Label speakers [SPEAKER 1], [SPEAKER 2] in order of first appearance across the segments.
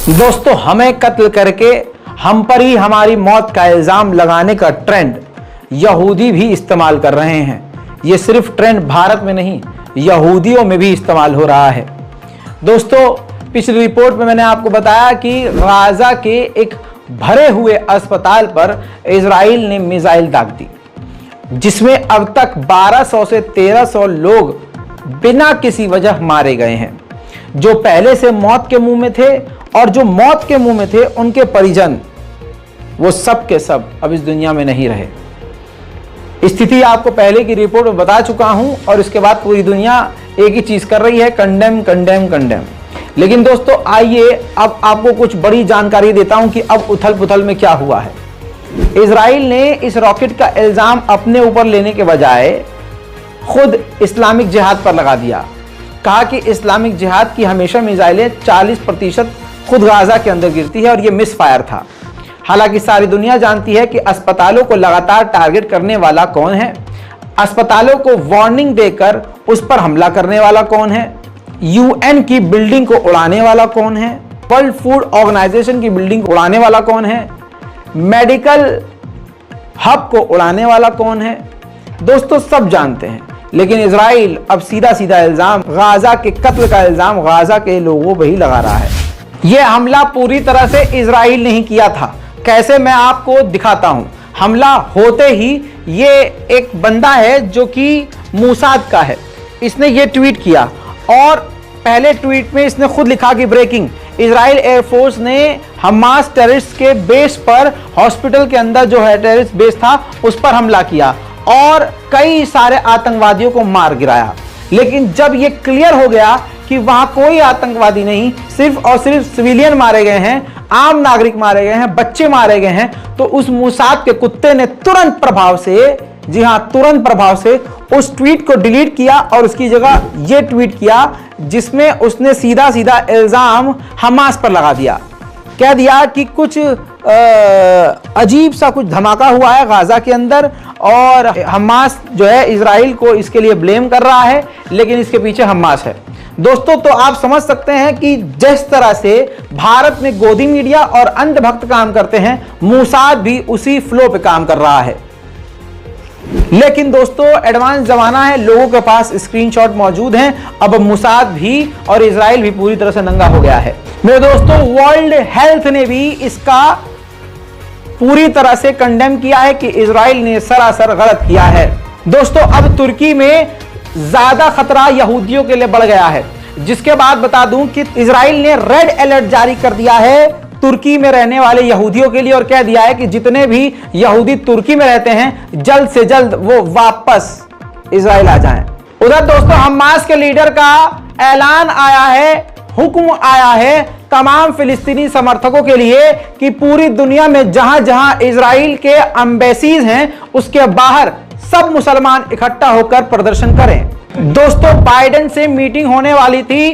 [SPEAKER 1] दोस्तों, हमें कत्ल करके हम पर ही हमारी मौत का इल्जाम लगाने का ट्रेंड यहूदी भी इस्तेमाल कर रहे हैं। यह सिर्फ ट्रेंड भारत में नहीं, यहूदियों में भी इस्तेमाल हो रहा है। दोस्तों, पिछली रिपोर्ट में मैंने आपको बताया कि गाजा के एक भरे हुए अस्पताल पर इजराइल ने मिसाइल दाग दी, जिसमें अब तक 1200 से 1300 लोग बिना किसी वजह मारे गए हैं। जो पहले से मौत के मुंह में थे और जो मौत के मुंह में थे उनके परिजन, वो सब के सब अब इस दुनिया में नहीं रहे। स्थिति आपको पहले की रिपोर्ट में बता चुका हूं और इसके बाद पूरी दुनिया एक ही चीज कर रही है, कंडेम कंडेम कंडेम। लेकिन दोस्तों, आइए अब आपको कुछ बड़ी जानकारी देता हूं कि अब उथल पुथल में क्या हुआ है। इजराइल ने इस रॉकेट का इल्जाम अपने ऊपर लेने के बजाय खुद इस्लामिक जिहाद पर लगा दिया। कहा कि इस्लामिक जिहाद की हमेशा मिसाइलें 40% खुद गाजा के अंदर गिरती है और यह मिस फायर था। हालांकि सारी दुनिया जानती है कि अस्पतालों को लगातार टारगेट करने वाला कौन है, अस्पतालों को वार्निंग देकर उस पर हमला करने वाला कौन है, यूएन की बिल्डिंग को उड़ाने वाला कौन है, वर्ल्ड फूड ऑर्गेनाइजेशन की बिल्डिंग को उड़ाने वाला कौन है, मेडिकल हब को उड़ाने वाला कौन है। दोस्तों, सब जानते हैं। लेकिन इजराइल अब सीधा सीधा इल्जाम गाजा के कत्ल का इल्जाम गाजा के लोगों पर ही लगा रहा है। यह हमला पूरी तरह से इजराइल ने ही किया था। कैसे, मैं आपको दिखाता हूं। हमला होते ही ये एक बंदा है जो कि मूसाद का है, इसने ये ट्वीट किया और पहले ट्वीट में इसने खुद लिखा कि ब्रेकिंग, इजराइल एयरफोर्स ने हमास टेररिस्ट के बेस पर, हॉस्पिटल के अंदर जो है टेररिस्ट बेस था, उस पर हमला किया और कई सारे आतंकवादियों को मार गिराया। लेकिन जब ये क्लियर हो गया कि वहां कोई आतंकवादी नहीं, सिर्फ और सिर्फ सिविलियन मारे गए हैं, आम नागरिक मारे गए हैं, बच्चे मारे गए हैं, तो उस मूसाद के कुत्ते ने तुरंत प्रभाव से, जी हां, तुरंत प्रभाव से उस ट्वीट को डिलीट किया और उसकी जगह यह ट्वीट किया जिसमें उसने सीधा सीधा इल्जाम हमास पर लगा दिया। कह दिया कि कुछ अजीब सा कुछ धमाका हुआ है गाजा के अंदर और हमास जो है इजराइल को इसके लिए ब्लेम कर रहा है, लेकिन इसके पीछे हमास है। दोस्तों, तो आप समझ सकते हैं कि जिस तरह से भारत में गोदी मीडिया और अंधभक्त काम करते हैं, मूसाद भी उसी फ्लो पे काम कर रहा है। लेकिन दोस्तों, एडवांस जमाना है, लोगों के पास स्क्रीनशॉट मौजूद हैं। अब मूसाद भी और इजराइल भी पूरी तरह से नंगा हो गया है। मेरे दोस्तों, वर्ल्ड हेल्थ ने भी इसका पूरी तरह से कंडेम किया है कि इजराइल ने सरासर गलत किया है। दोस्तों, अब तुर्की में ज्यादा खतरा यहूदियों के लिए बढ़ गया है, जिसके बाद बता दूं कि इजराइल ने रेड अलर्ट जारी कर दिया है तुर्की में रहने वाले यहूदियों के लिए और कह दिया है कि जितने भी यहूदी तुर्की में रहते हैं, जल्द से जल्द वो वापस इजराइल आ जाएं। उधर दोस्तों, हमास के लीडर का ऐलान आया है, हुक्म आया है तमाम फिलिस्तीनी समर्थकों के लिए कि पूरी दुनिया में जहां जहां इजराइल के एम्बेसीज हैं, उसके बाहर सब मुसलमान इकट्ठा होकर प्रदर्शन करें। दोस्तों, बाइडेन से मीटिंग होने वाली थी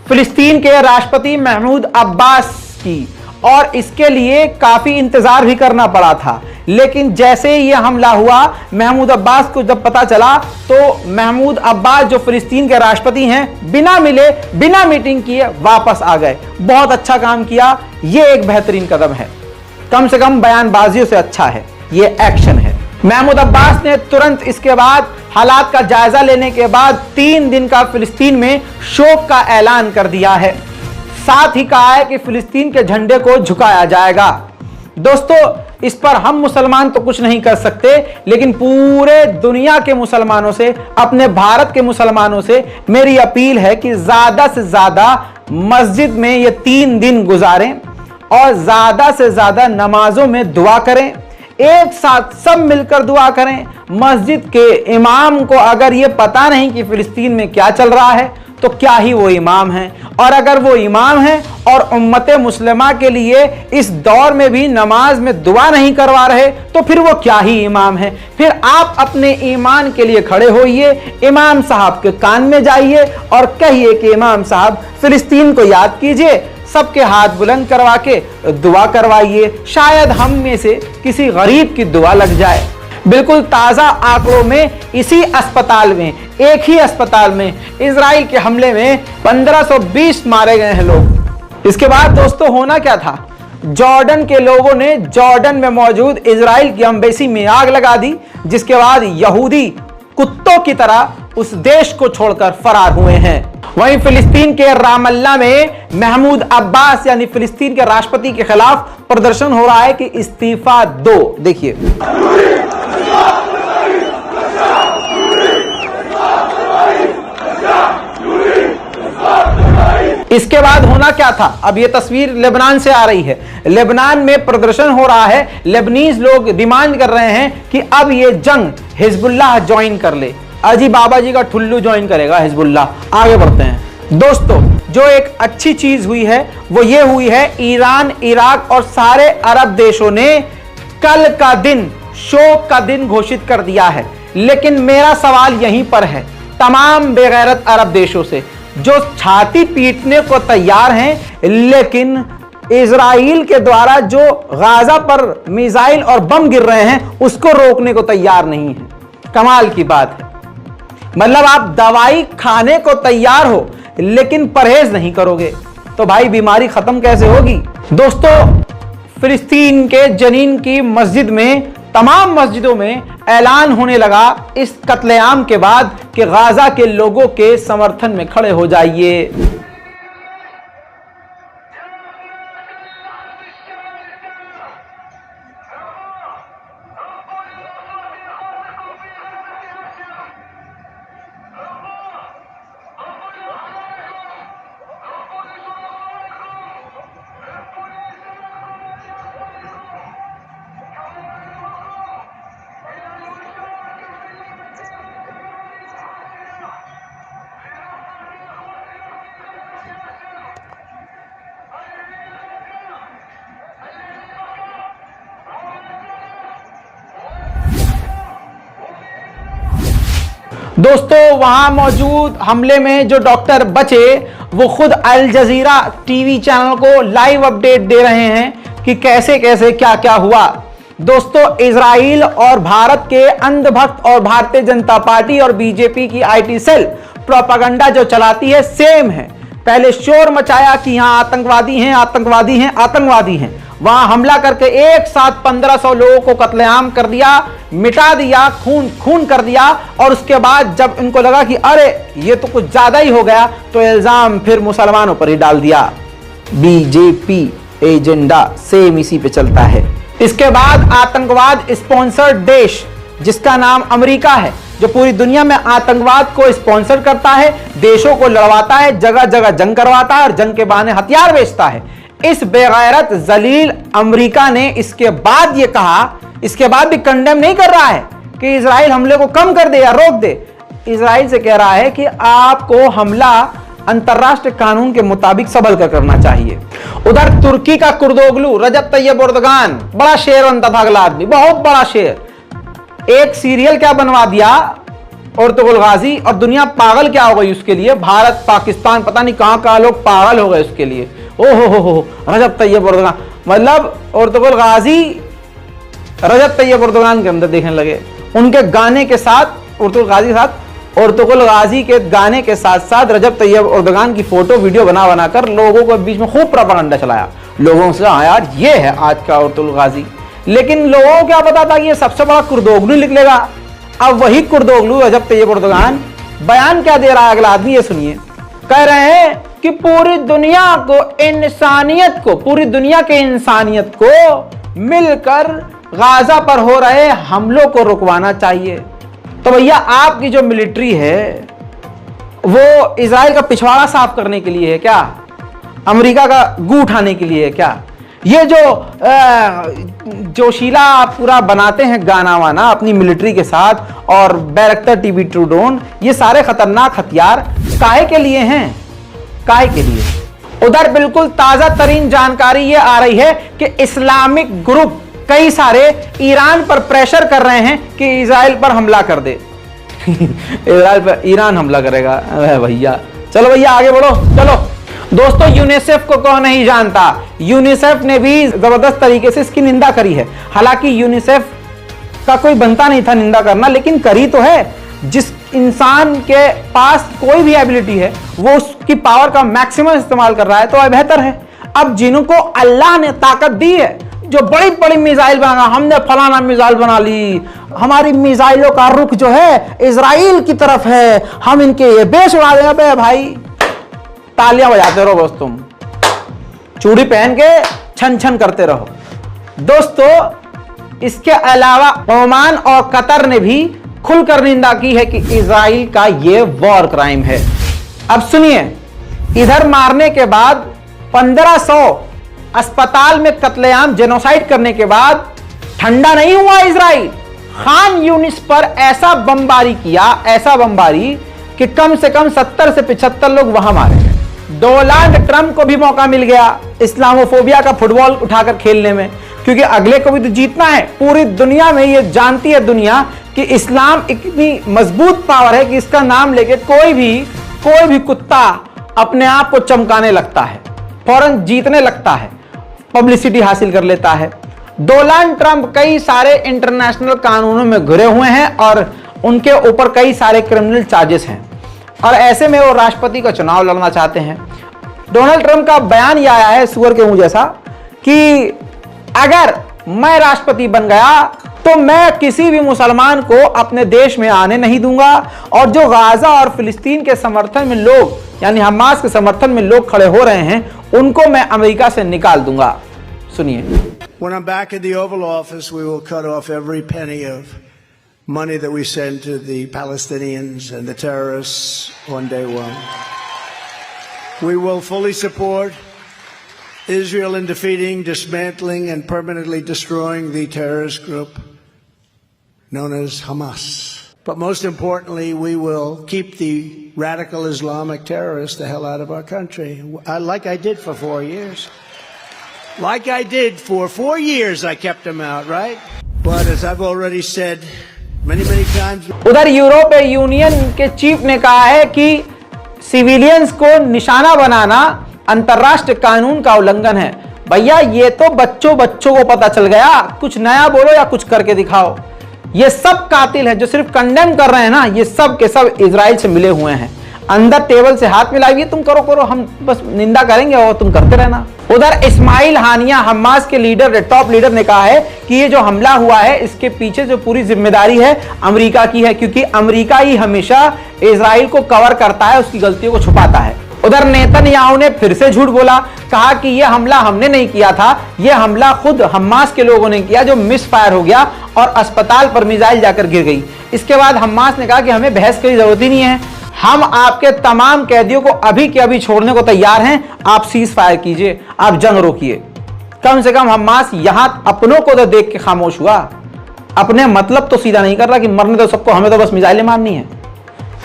[SPEAKER 1] फिलिस्तीन के राष्ट्रपति महमूद अब्बास की और इसके लिए काफी इंतजार भी करना पड़ा था। लेकिन जैसे ही यह हमला हुआ, महमूद अब्बास को जब पता चला, तो महमूद अब्बास जो फिलिस्तीन के राष्ट्रपति हैं, बिना मिले, बिना मीटिंग किए वापस आ गए। बहुत अच्छा काम किया, यह एक बेहतरीन कदम है, कम से कम बयानबाजियों से अच्छा है, यह एक्शन है। महमूद अब्बास ने तुरंत इसके बाद हालात का जायजा लेने के बाद 3 दिन का फिलिस्तीन में शोक का ऐलान कर दिया है। साथ ही कहा है कि फिलिस्तीन के झंडे को झुकाया जाएगा। दोस्तों, इस पर हम मुसलमान तो कुछ नहीं कर सकते, लेकिन पूरे दुनिया के मुसलमानों से, अपने भारत के मुसलमानों से मेरी अपील है कि ज्यादा से ज्यादा मस्जिद में ये 3 दिन गुजारें और ज्यादा से ज्यादा नमाजों में दुआ करें, एक साथ सब मिलकर दुआ करें। मस्जिद के इमाम को अगर ये पता नहीं कि फिलिस्तीन में क्या चल रहा है, तो क्या ही वो इमाम है, और अगर वो इमाम है और उम्मत मुस्लिमा के लिए इस दौर में भी नमाज में दुआ नहीं करवा रहे, तो फिर वो क्या ही इमाम है। फिर आप अपने ईमान के लिए खड़े होइए, इमाम साहब के कान में जाइए और कहिए कि इमाम साहब, फिलिस्तीन को याद कीजिए, सबके हाथ बुलंद करवा के दुआ करवाइए, शायद हम में से किसी गरीब की दुआ लग जाए। बिल्कुल ताजा आंकड़ों में इसी अस्पताल में, एक ही अस्पताल में इजराइल के हमले में 1520 मारे गए हैं लोग। इसके बाद दोस्तों होना क्या था, जॉर्डन के लोगों ने जॉर्डन में मौजूद इजराइल की एम्बेसी में आग लगा दी, जिसके बाद यहूदी कुत्तों की तरह उस देश को छोड़कर फरार हुए हैं। वहीं फिलिस्तीन के रामल्ला में महमूद अब्बास यानी फिलिस्तीन के राष्ट्रपति के खिलाफ प्रदर्शन हो रहा है कि इस्तीफा दो। देखिए, इसके बाद होना क्या था, अब ये तस्वीर लेबनान से आ रही है। लेबनान में प्रदर्शन हो रहा है, लेबनीज लोग डिमांड कर रहे हैं कि अब ये जंग हिजबुल्लाह ज्वाइन कर ले। अजी बाबा जी का ठुल्लू ज्वाइन करेगा हिजबुल्लाह। आगे बढ़ते हैं दोस्तों, जो एक अच्छी चीज हुई है वो ये हुई है, ईरान, इराक और सारे अरब देशों ने कल का दिन शोक का दिन घोषित कर दिया है। लेकिन मेरा सवाल यहीं पर है तमाम बेगैरत अरब देशों से, जो छाती पीटने को तैयार हैं लेकिन इजराइल के द्वारा जो गाजा पर मिसाइल और बम गिर रहे हैं उसको रोकने को तैयार नहीं है। कमाल की बात है, मतलब आप दवाई खाने को तैयार हो लेकिन परहेज नहीं करोगे तो भाई बीमारी खत्म कैसे होगी। दोस्तों, फिलिस्तीन के जनीन की मस्जिद में, तमाम मस्जिदों में ऐलान होने लगा इस कत्लेआम के बाद कि गाजा के लोगों के समर्थन में खड़े हो जाइए। दोस्तों, वहां मौजूद हमले में जो डॉक्टर बचे वो खुद अल जजीरा टीवी चैनल को लाइव अपडेट दे रहे हैं कि कैसे कैसे क्या क्या हुआ। दोस्तों, इजराइल और भारत के अंधभक्त और भारतीय जनता पार्टी और बीजेपी की आईटी सेल प्रोपेगेंडा जो चलाती है सेम है। पहले शोर मचाया कि यहां आतंकवादी हैं, आतंकवादी हैं, आतंकवादी हैं। वहां हमला करके एक साथ 1500 लोगों को कत्लेआम कर दिया, मिटा दिया, खून खून कर दिया। और उसके बाद जब इनको लगा कि अरे ये तो कुछ ज्यादा ही हो गया तो इल्जाम फिर मुसलमानों पर ही डाल दिया। बीजेपी एजेंडा सेम इसी पे चलता है। इसके बाद आतंकवाद स्पॉन्सर्ड देश जिसका नाम अमेरिका है, जो पूरी दुनिया में आतंकवाद को स्पॉन्सर करता है, देशों को लड़वाता है, जगह जगह जंग करवाता है और जंग के बहाने हथियार बेचता है। इस बेगैरत जलील अमेरिका ने इसके बाद ये कहा, इसके बाद भी कंडेम नहीं कर रहा है कि इजराइल हमले को कम कर दे या रोक दे। इजराइल से कह रहा है कि आपको हमला अंतरराष्ट्रीय कानून के मुताबिक सबल कर करना चाहिए। उधर तुर्की का कुर्दोगलू रजब तैयब एर्दोगान, बड़ा शेर बनता था अगला आदमी, बहुत बड़ा शेर, एक सीरियल क्या बनवा दिया अर्तुगरुल गाजी, और दुनिया पागल क्या हो गई उसके लिए। भारत, पाकिस्तान, पता नहीं कहां लोग पागल हो गए उसके लिए। ओहो हो रजब तैयब एर्दोगान, मतलब अर्तुगरुल गाजी रजब तैयब एर्दोगान के अंदर देखने लगे। उनके गाने के साथ अर्तुगरुल गाजी के साथ, अर्तुगरुल गाजी के गाने के साथ साथ रजब तैयब एर्दोगान की फोटो वीडियो बना बनाकर लोगों को बीच में खूब प्रोपेगेंडा चलाया। लोगों से हाँ यार ये है आज का अर्तुगरुल गाजी। लेकिन लोगों को क्या पता था कि ये सबसे बड़ा कुर्दोगलू निकलेगा। अब वही कुर्दोगलू रजब तैयब एर्दोगान बयान क्या दे रहा है अगला आदमी, ये सुनिए। कह रहे हैं कि पूरी दुनिया को, इंसानियत को, पूरी दुनिया के इंसानियत को मिलकर गाजा पर हो रहे हमलों को रुकवाना चाहिए। तो भैया आपकी जो मिलिट्री है वो इजराइल का पिछवाड़ा साफ करने के लिए है क्या? अमेरिका का गू उठाने के लिए है क्या? ये जो जोशीला पूरा बनाते हैं गाना वाना अपनी मिलिट्री के साथ और बैरक्टर टीबी ट्रूडोन, ये सारे खतरनाक हथियार काहे के लिए हैं? काहे के लिए? उधर बिल्कुल ताजा तरीन जानकारी ये आ रही है कि इस्लामिक ग्रुप कई सारे ईरान पर प्रेशर कर रहे हैं कि इजराइल पर हमला कर दे। इजराइल पर ईरान हमला करेगा? भैया चलो भैया आगे बढ़ो चलो। दोस्तों, यूनिसेफ को कौन नहीं जानता, यूनिसेफ ने भी जबरदस्त तरीके से इसकी निंदा करी है। हालांकि यूनिसेफ का कोई बनता नहीं था निंदा करना, लेकिन करी तो है। जिस इंसान के पास कोई भी एबिलिटी है वो उसकी पावर का मैक्सिमम इस्तेमाल कर रहा है तो बेहतर है। अब जिनको अल्लाह ने ताकत दी है, जो बड़ी बड़ी मिसाइल बना, हमने फलाना मिसाइल बना ली, हमारी मिसाइलों का रुख जो है इजराइल की तरफ है, हम इनके ये बेस उड़ा देंगे। बे भाई तालियां बजाते रहो बस, तुम चूड़ी पहन के छन छन करते रहो। दोस्तों इसके अलावा ओमान और कतर ने भी खुलकर निंदा की है कि इजराइल का यह वॉर क्राइम है। अब सुनिए, इधर मारने के बाद 1500 अस्पताल में कत्लेआम जेनोसाइड करने के बाद ठंडा नहीं हुआ इजराइल। खान यूनिस पर ऐसा बमबारी किया, ऐसा बमबारी कि कम से कम 70 से 75 लोग वहां मारे गए। डोनाल्ड ट्रंप को भी मौका मिल गया इस्लामोफोबिया का फुटबॉल उठाकर खेलने में, क्योंकि अगले को भी तो जीतना है। पूरी दुनिया में ये जानती है दुनिया कि इस्लाम इतनी मजबूत पावर है कि इसका नाम लेके कोई भी कुत्ता अपने आप को चमकाने लगता है, फौरन जीतने लगता है, पब्लिसिटी हासिल कर लेता है। डोनाल्ड ट्रंप कई सारे इंटरनेशनल कानूनों में घिरे हुए हैं और उनके ऊपर कई सारे क्रिमिनल चार्जेस हैं, और ऐसे में वो राष्ट्रपति का चुनाव लड़ना चाहते हैं। डोनाल्ड ट्रंप का बयान यह आया है सुअर के मुंह जैसा कि अगर मैं राष्ट्रपति बन गया तो मैं किसी भी मुसलमान को अपने देश में आने नहीं दूंगा, और जो गाजा और फिलिस्तीन के समर्थन में लोग, यानी हमास के समर्थन में लोग खड़े हो रहे हैं, उनको मैं अमेरिका से निकाल दूंगा। सुनिए।
[SPEAKER 2] When I'm back in the Oval Office, we will cut off every penny of money that we send to the Palestinians and the terrorists on day one. We will fully support Israel in defeating, dismantling, and permanently destroying the terrorist group known as Hamas. But most importantly, we will keep the radical Islamic terrorists the hell out of our country, like I did for 4 years. Like I did for 4 years, I kept them out, right? But as I've already said many times.
[SPEAKER 1] उधर यूरोपीय union के chief ने कहा है कि civilians को निशाना बनाना अंतर्राष्ट्रीय कानून का उल्लंघन है। भैया ये तो बच्चों को पता चल गया, कुछ नया बोलो या कुछ करके दिखाओ। ये सब कातिल है जो सिर्फ कंडेम कर रहे हैं ना, ये सब के सब इजराइल से मिले हुए हैं। अंदर टेबल से हाथ मिलाइए, तुम करो, हम बस निंदा करेंगे और तुम करते रहना। उधर इस्माइल हानिया हमास के लीडर, टॉप लीडर ने कहा है कि ये जो हमला हुआ है इसके पीछे जो पूरी जिम्मेदारी है अमेरिका की है, क्योंकि अमेरिका ही हमेशा इजराइल को कवर करता है, उसकी गलतियों को छुपाता है। उधर नेतन्याहू ने फिर से झूठ बोला, कहा कि यह हमला हमने नहीं किया था, यह हमला खुद हमास के लोगों ने किया जो मिस फायर हो गया और अस्पताल पर मिसाइल जाकर गिर गई। इसके बाद हमास ने कहा कि हमें बहस की जरूरत ही नहीं है, हम आपके तमाम कैदियों को अभी के अभी छोड़ने को तैयार हैं, आप सीज फायर कीजिए, आप जंग रोकिए। कम से कम हमास यहां अपनों को तो देख के खामोश हुआ, अपने मतलब तो सीधा नहीं कर रहा कि मरने दो सबको, हमें तो बस मिसाइलें मारनी है।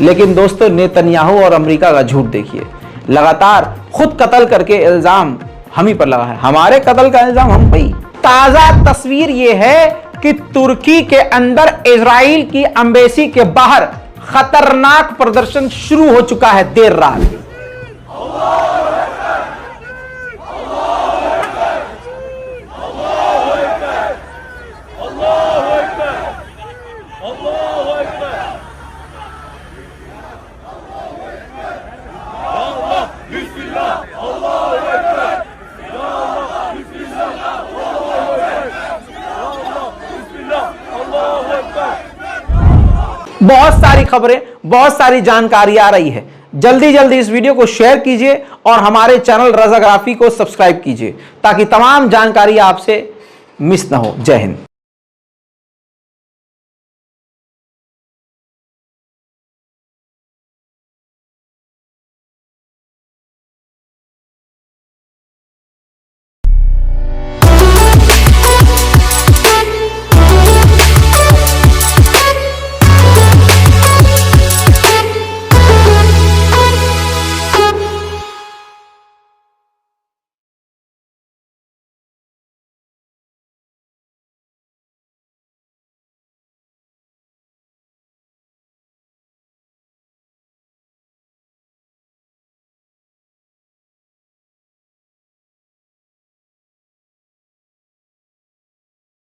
[SPEAKER 1] लेकिन दोस्तों नेतन्याहू और अमेरिका का झूठ देखिए, लगातार खुद कत्ल करके इल्जाम हम ही पर लगा है, हमारे कत्ल का इल्जाम हम पे ही। ताजा तस्वीर यह है कि तुर्की के अंदर इजराइल की एम्बेसी के बाहर खतरनाक प्रदर्शन शुरू हो चुका है देर रात। बहुत सारी खबरें, बहुत सारी जानकारी आ रही है। जल्दी इस वीडियो को शेयर कीजिए और हमारे चैनल रजाग्राफी को सब्सक्राइब कीजिए ताकि तमाम जानकारी आपसे मिस ना हो। जय हिंद।